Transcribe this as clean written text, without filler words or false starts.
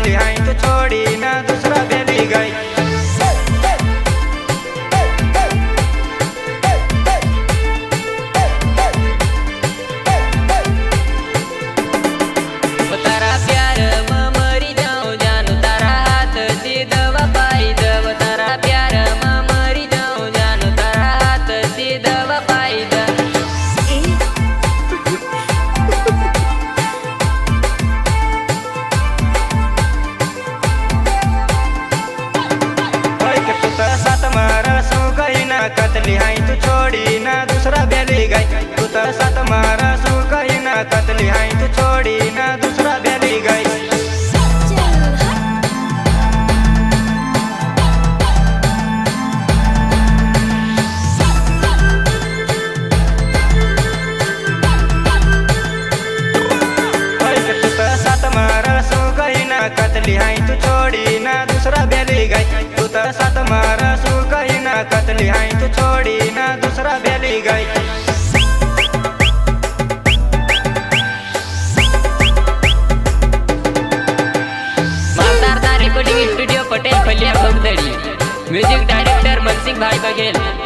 कतली हाई तो छोड़ी ना दूसरा बेली गई। कतली हाई तू छोड़ी ना दूसरा बेली गई। तू तो साथ मारा सू कही ना कतली हाई तू छोड़ी ना दूसरा बेली गई। तू तो साथ मारा सू कही ना कतली हाई तू छोड़ी ना दूसरा बेली गई। तू तो साथ मारा सू कही ना कतली हाई तू छोड़ी ना दूसरा बेली गई। रिकॉर्डिंग स्टूडियो पटेल फलिया भगदड़ी। म्यूजिक डायरेक्टर मनसिंह भाई बघेल।